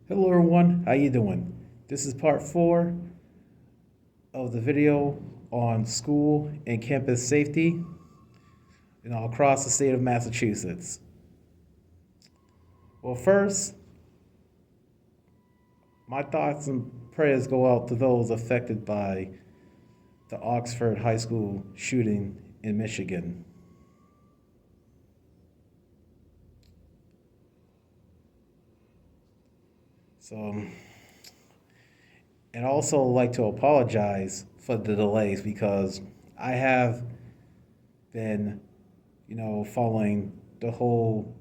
Hello everyone, how you doing? This is part 4 of the video on school and campus safety, across the state of Massachusetts. Well, first, my thoughts and prayers go out to those affected by the Oxford High School shooting in Michigan. So, and also like to apologize for the delays because I have been following the whole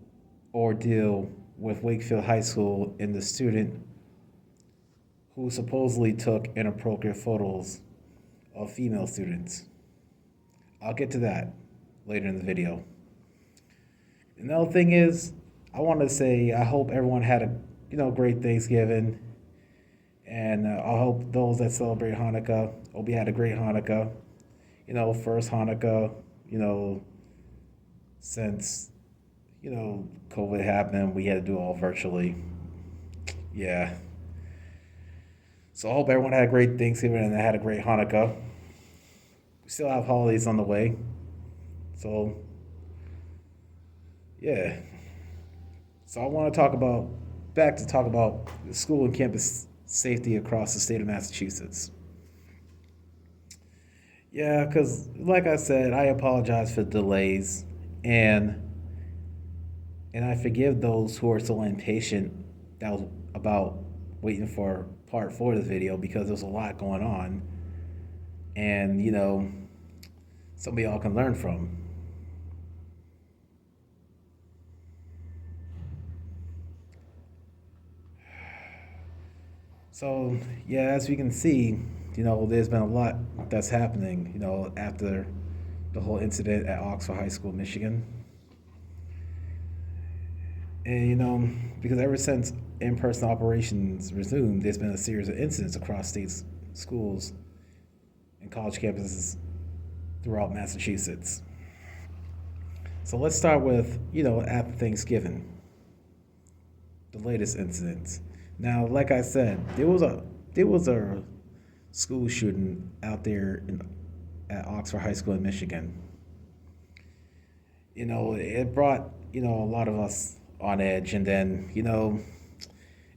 ordeal with Wakefield High School and the student who supposedly took inappropriate photos of female students. I'll get to that later in the video. Another thing is, I want to say I hope everyone had a great Thanksgiving, and I hope those that celebrate Hanukkah hope you had a great Hanukkah. First Hanukkah, since COVID happened, we had to do it all virtually. Yeah. So I hope everyone had a great Thanksgiving and had a great Hanukkah. We still have holidays on the way. So, yeah. So I want to talk about school and campus safety across the state of Massachusetts. Yeah, because like I said, I apologize for the delays and and I forgive those who are still impatient that was about waiting for part 4 of the video because there's a lot going on and some of y'all can learn from. So yeah, as we can see, there's been a lot that's happening, after the whole incident at Oxford High School, Michigan. And because ever since in-person operations resumed, there's been a series of incidents across states, schools, and college campuses throughout Massachusetts. So let's start with, after Thanksgiving, the latest incidents. Now, like I said, there was a school shooting out there at Oxford High School in Michigan. It brought a lot of us on edge, and then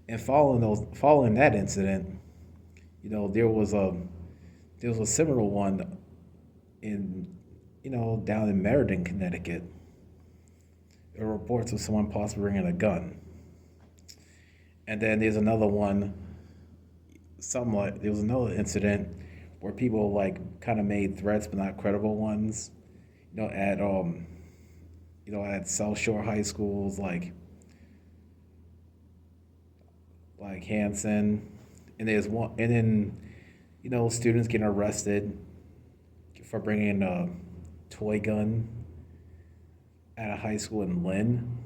and following that incident, there was a similar one in down in Meriden, Connecticut. There were reports of someone possibly bringing a gun, and then there's another one. Somewhat, there was another incident where people like kind of made threats, but not credible ones. You know, at at South Shore high schools like Hanson, and there's one, and then students getting arrested for bringing a toy gun at a high school in Lynn,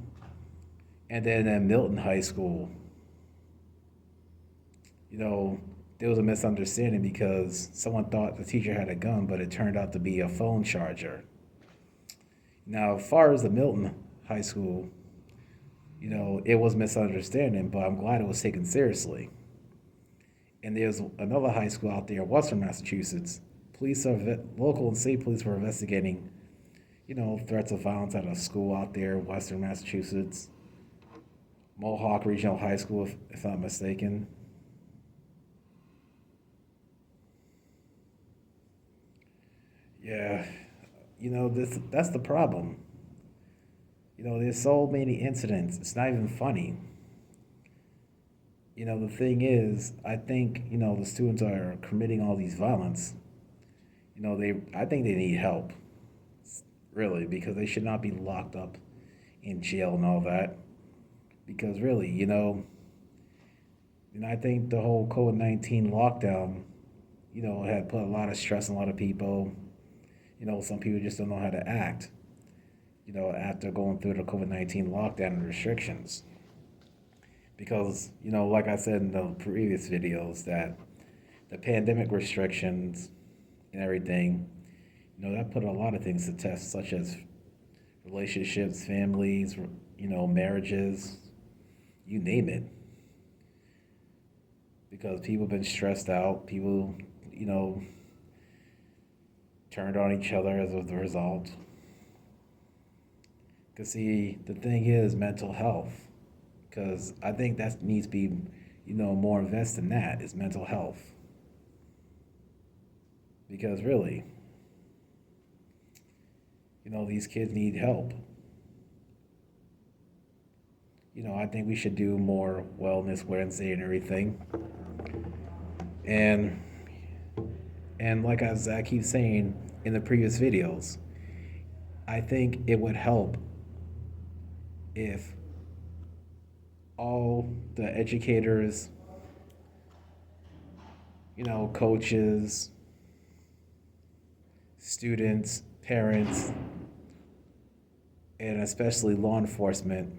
and then at Milton High School, you know, there was a misunderstanding because someone thought the teacher had a gun, but it turned out to be a phone charger. Now, as far as the Milton High School, it was misunderstanding, but I'm glad it was taken seriously. And there's another high school out there, Western Massachusetts. Local and state police were investigating, threats of violence at a school out there, Western Massachusetts, Mohawk Regional High School, if I'm not mistaken. Yeah, that's the problem. There's so many incidents. It's not even funny. The thing is, I think the students are committing all these violence. I think they need help, really, because they should not be locked up in jail and all that. Because really, and I think the whole COVID-19 lockdown, had put a lot of stress on a lot of people. Some people just don't know how to act. After going through the COVID-19 lockdown and restrictions. Because, like I said in the previous videos, that the pandemic restrictions and everything, that put a lot of things to test, such as relationships, families, marriages, you name it. because people have been stressed out. People, you know, turned on each other as of the result. Because, see, the thing is mental health. Because I think that needs to be, more invested in that is mental health. Because really, these kids need help. I think we should do more Wellness Wednesday and everything. And like as I keep saying in the previous videos, I think it would help if all the educators, coaches, students, parents, and especially law enforcement,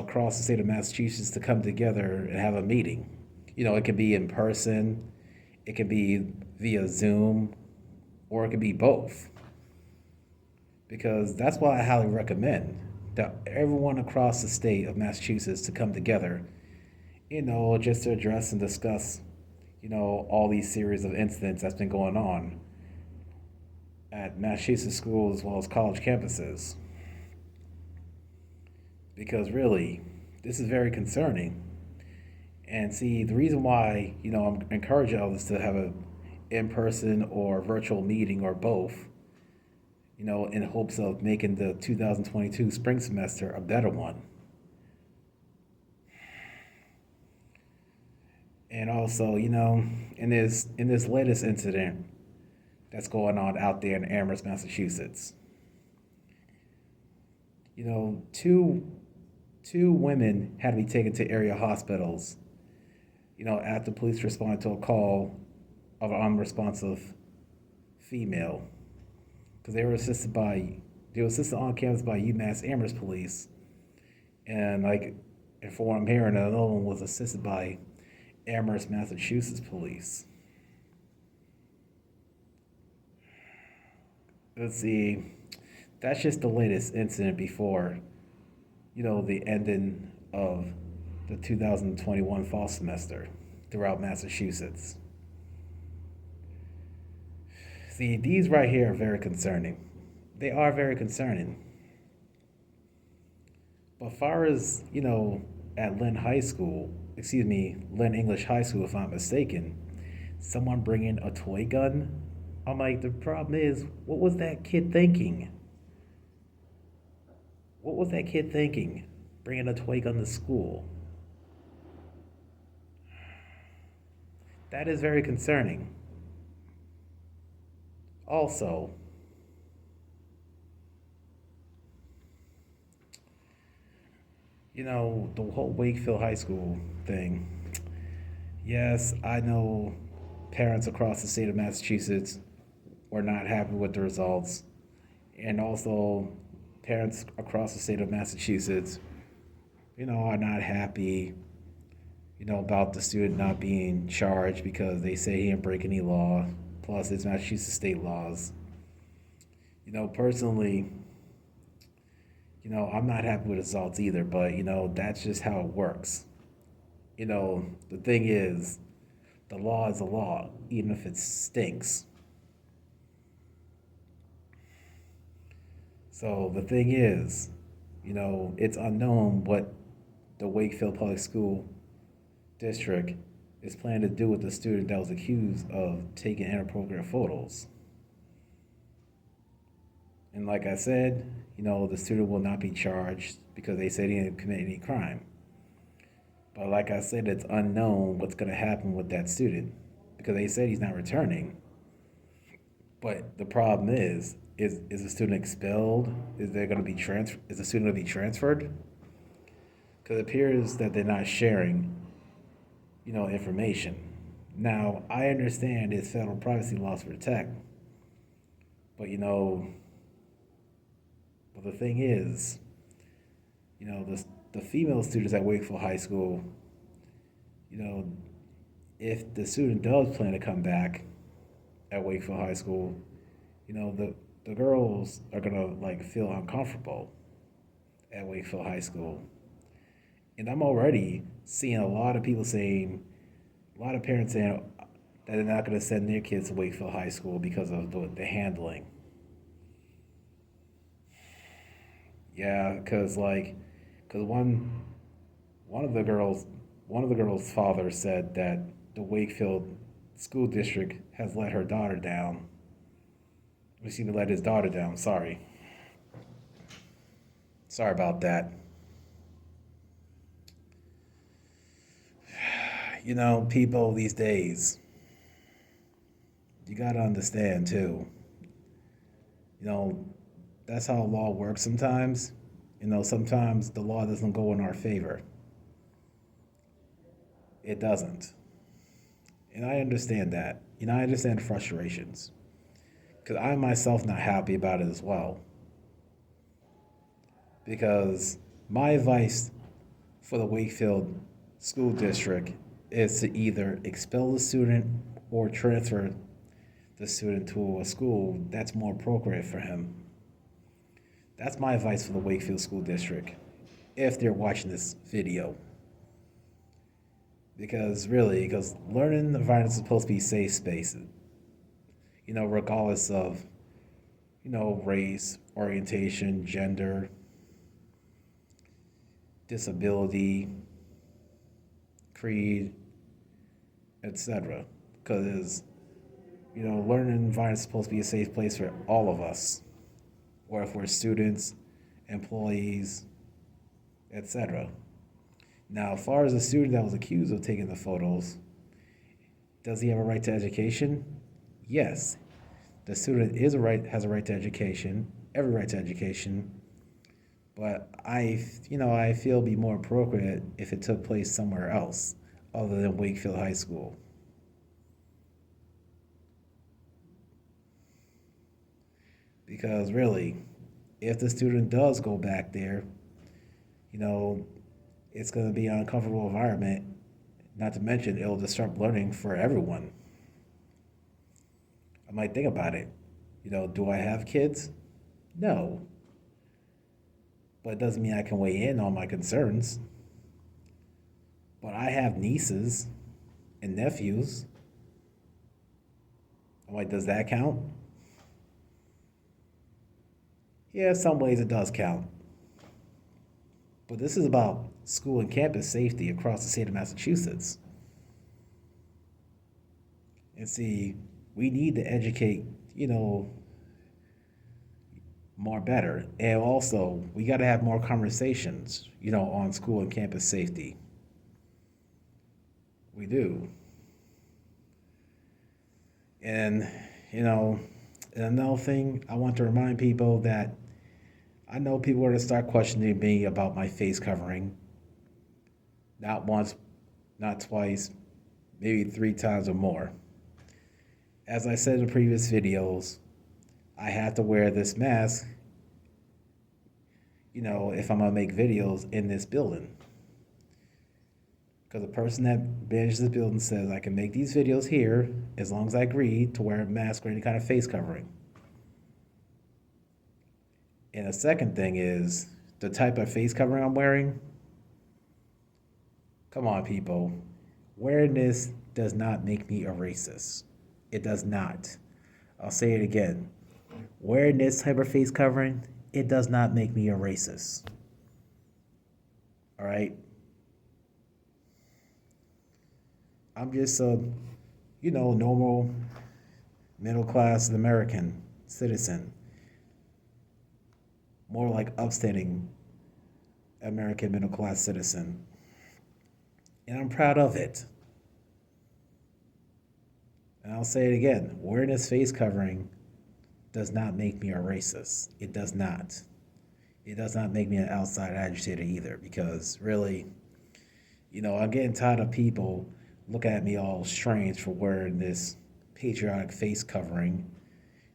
across the state of Massachusetts to come together and have a meeting. It could be in person, it could be via Zoom, or it could be both. Because that's why I highly recommend that everyone across the state of Massachusetts to come together, just to address and discuss, all these series of incidents that's been going on at Massachusetts schools as well as college campuses. Because really, this is very concerning. And see, the reason why, I'm encouraging others to have a in-person or virtual meeting or both, in hopes of making the 2022 spring semester a better one. And also, in this latest incident that's going on out there in Amherst, Massachusetts, two women had to be taken to area hospitals, after police responded to a call of an unresponsive female, because they were assisted on campus by UMass Amherst police, and like, and from what I'm hearing, another one was assisted by Amherst, Massachusetts police. Let's see, that's just the latest incident before, the ending of the 2021 fall semester throughout Massachusetts. See, these right here are very concerning. They are very concerning. But far as, at Lynn High School, excuse me, Lynn English High School, if I'm not mistaken, someone bringing a toy gun, I'm like, the problem is, what was that kid thinking? What was that kid thinking? Bringing a toy gun to school. That is very concerning. Also, the whole Wakefield High School thing. Yes, I know parents across the state of Massachusetts were not happy with the results. And also, parents across the state of Massachusetts, are not happy, about the student not being charged because they say he didn't break any law. Plus, it's Massachusetts state laws. Personally, I'm not happy with the results either, but, that's just how it works. The thing is, the law is a law, even if it stinks. So the thing is, it's unknown what the Wakefield Public School District is planning to do with the student that was accused of taking inappropriate photos. And like I said, the student will not be charged because they said he didn't commit any crime. But like I said, it's unknown what's going to happen with that student because they said he's not returning. But the problem is the student expelled? Is there going to be Is the student going to be transferred? Because it appears that they're not sharing, information. Now, I understand it's federal privacy laws to protect, but but the thing is, the female students at Wakefield High School, you know, if the student does plan to come back at Wakefield High School, the girls are gonna like feel uncomfortable at Wakefield High School. And I'm already seeing a lot of people saying, a lot of parents saying that they're not going to send their kids to Wakefield High School because of the handling. Yeah, because one of the girls, one of the girls' father said that the Wakefield school district has let her daughter down. We seem to let his daughter down. Sorry about that. People these days, you gotta understand too. You know, that's how law works sometimes. Sometimes the law doesn't go in our favor. It doesn't. And I understand that. I understand frustrations. Because I myself not happy about it as well. Because my advice for the Wakefield School District is to either expel the student or transfer the student to a school that's more appropriate for him. That's my advice for the Wakefield School District if they're watching this video. Because learning environment is supposed to be safe spaces, regardless of, race, orientation, gender, disability, creed, etc. Because, learning environment is supposed to be a safe place for all of us, or if we're students, employees, etc. Now, as far as the student that was accused of taking the photos, does he have a right to education? Yes. The student has a right to education, every right to education, but I feel it'd be more appropriate if it took place somewhere else other than Wakefield High School. Because really, if the student does go back there, you know, it's going to be an uncomfortable environment. Not to mention, it'll disrupt learning for everyone. I might think about it. Do I have kids? No. But it doesn't mean I can weigh in on my concerns. But I have nieces and nephews. I'm like, does that count? Yeah, in some ways it does count. But this is about school and campus safety across the state of Massachusetts. And see, we need to educate, more better. And also, we got to have more conversations, on school and campus safety. We do. And, you know, and another thing, I want to remind people that I know people are going to start questioning me about my face covering. Not once, not twice, maybe 3 times or more. As I said in previous videos, I have to wear this mask, if I'm going to make videos in this building. Because the person that manages the building says I can make these videos here as long as I agree to wear a mask or any kind of face covering. And the second thing is the type of face covering I'm wearing. Come on, people. Wearing this does not make me a racist. It does not. I'll say it again. Wearing this type of face covering, it does not make me a racist. All right? I'm just a, normal middle class American citizen. More like upstanding American middle class citizen. And I'm proud of it. And I'll say it again, wearing this face covering does not make me a racist. It does not. It does not make me an outside agitator either, because really, I'm getting tired of people looking at me all strange for wearing this patriotic face covering,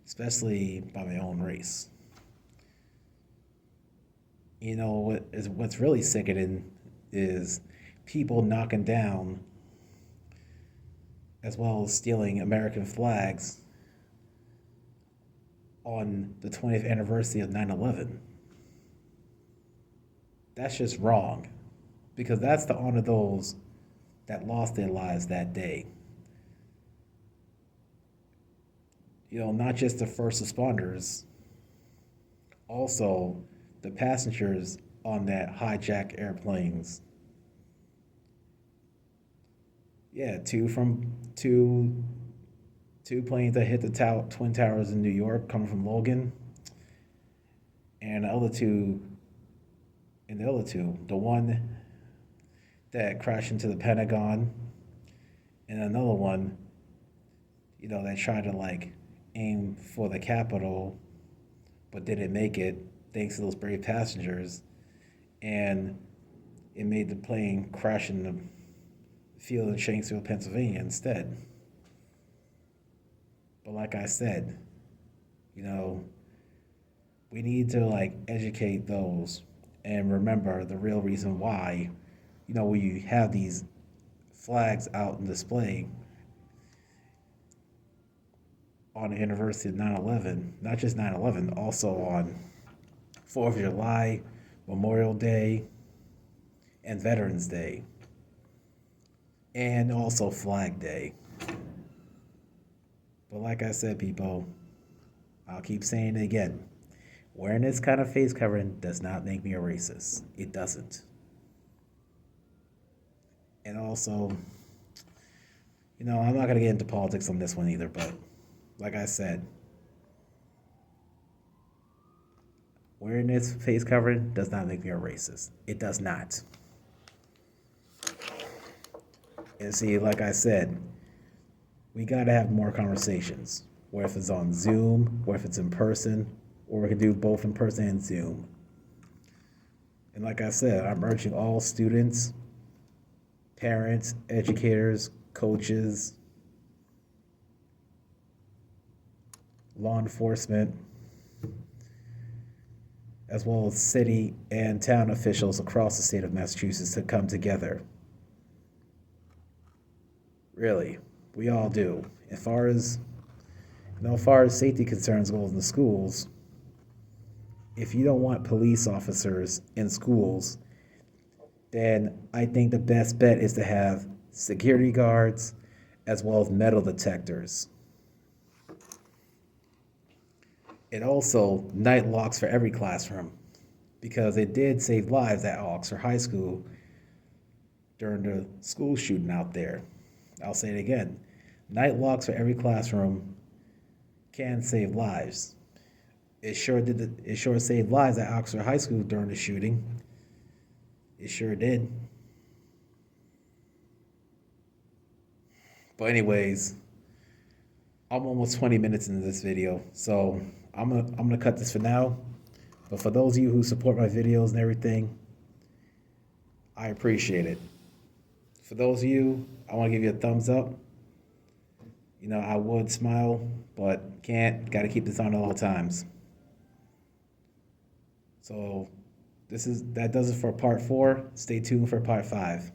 especially by my own race. What's really sickening is people knocking down as well as stealing American flags on the 20th anniversary of 9/11. That's just wrong. because that's to honor those that lost their lives that day. Not just the first responders, also the passengers on that hijacked airplanes. Yeah, two planes that hit the twin towers in New York, coming from Logan, and the other two, the one that crashed into the Pentagon, and another one, that tried to like aim for the Capitol, but didn't make it thanks to those brave passengers, and it made the plane crash in the field in Shanksville, Pennsylvania instead. But like I said, you know, we need to like educate those and remember the real reason why, we have these flags out in display on the anniversary of 9/11, not just 9/11, also on 4th of July, Memorial Day, and Veterans Day, and also Flag Day. But like I said, people, I'll keep saying it again. Wearing this kind of face covering does not make me a racist. It doesn't. And also, I'm not going to get into politics on this one either, but like I said, wearing this face covering does not make me a racist. It does not. And see, like I said, we got to have more conversations, whether if it's on Zoom, whether if it's in person, or we can do both in person and Zoom. And like I said, I'm urging all students, parents, educators, coaches, law enforcement, as well as city and town officials across the state of Massachusetts to come together. Really, we all do. As far as safety concerns go in the schools, if you don't want police officers in schools, then I think the best bet is to have security guards as well as metal detectors. And also night locks for every classroom, because it did save lives at Oxford High School during the school shooting out there. I'll say it again. Night locks for every classroom can save lives. It sure saved lives at Oxford High School during the shooting. It sure did. But anyways, I'm almost 20 minutes into this video, so I'm gonna cut this for now. But for those of you who support my videos and everything, I appreciate it. For those of you, I want to give you a thumbs up. I would smile, but can't. Got to keep this on at all times. So that does it for part 4. Stay tuned for part 5.